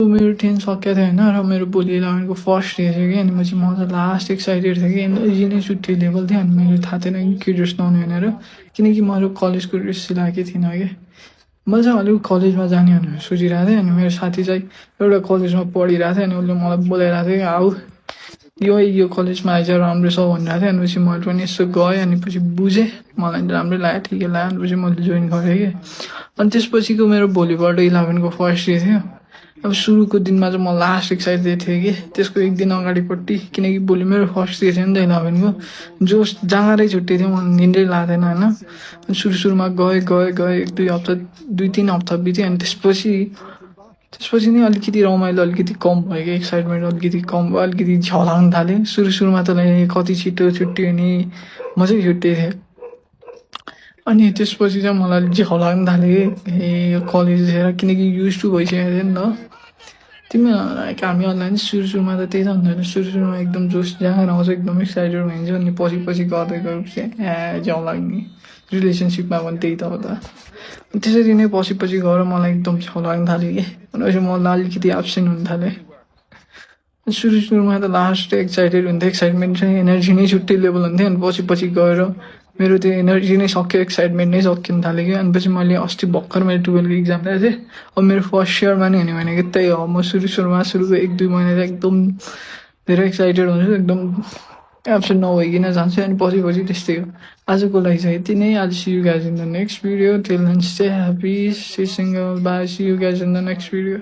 मेरो 10 सकिएको थियो होइन र मेरो भोलि 11को फर्स्ट डे थियो कि अनि म चाहिँ मजा लास्ट एक्साइटेड थिएँ कि एनर्जी नै छुट्टै लेभल थियो अनि मैले थाहा थिएन कि ड्रेस लाउने भनेर किनकि मैले कलेजको ड्रेस सिलाएकै थिइनँ कि मैले चाहिँ अलिक कलेजमा जाने भनेर सोचिरहेको थिएँ अनि मेरो साथी चाहिँ एउटा कलेजमा पढिरहेको थियो अनि उसले मलाई बोलाइरहेको थियो कि आऊ यो कलेजमा आइज राम्रो छ भनिरहेको थियो अनि पछि मैले पनि यसो गएँ अनि पछि बुझेँ मलाई राम्रै लाग्यो ठिकै लाग्यो अनि पछि मैले जोइन गरेँ कि अनि त्यसपछिको मेरो भोलिपल्ट 11को फर्स्ट डे थियो अब सुरुको दिनमा चाहिँ म लास्ट एक्साइटेड थिएँ कि त्यसको एक दिन अगाडिपट्टि किनकि भोलि मेरो फर्स्ट डे थियो नि त 11को जोस जाँगरै छुट्टी थियो मलाई निन्द्रै लाग्दैन होइन अनि सुरुमा गएँ 2-3 हप्ता बित्यो अनि त्यसपछि नै अलिकति रमाइलो अलिकति कम भयो कि एक्साइटमेन्ट अलिकति कम भयो अलिकति झलाउन थाल्यो सुरुमा त कति छिटो छुट्टी हुने मजै छुट्टी थियो अनि त्यसपछि चाहिँ मलाई अलिक झलाउन थाल्यो कि यो कलेज लिएर किनकि युज टु भइसकेको थियो नि त तिमी हामीहरूलाई नि सुरुमा त त्यही त हुँदैन सुरुमा एकदम जोस जहाँ आउँछ एकदम एक्साइटेड भइन्छ अनि पछि गर्दै गएपछि झ्याउ लाग्ने रिलेसनसिपमा पनि त्यही त हो त त्यसरी नै पछि गएर मलाई एकदम झ्याउ लाग्न थाल्यो कि अनि मलाई अलिकति एब्सेन्ट हुन थाल्यो सुरुमा त लास्ट एक्साइटेड हुन्थ्यो एक्साइटमेन्ट चाहिँ एनर्जी नै छुट्टै लेभल हुन्थ्यो अनि पछि गएर मेरो त्यो एनर्जी नै सक्यो एक्साइटमेन्ट नै सकिन थाल्यो कि अनि पछि मैले अस्ति भर्खर मैले 12को इक्जाम दिएको थिएँ अब मेरो फर्स्ट इयरमा नि हुने भनेको त्यही हो म सुरुको 1-2 महिना चाहिँ एकदम धेरै एक्साइटेड हुन्छु एकदम एब्सेन्ट नभइकन जान्छु अनि पछि त्यस्तै हो आजको लागि चाहिँ यति नै आज see you guys in the next video till then stay happy stay single bye see you guys in the next video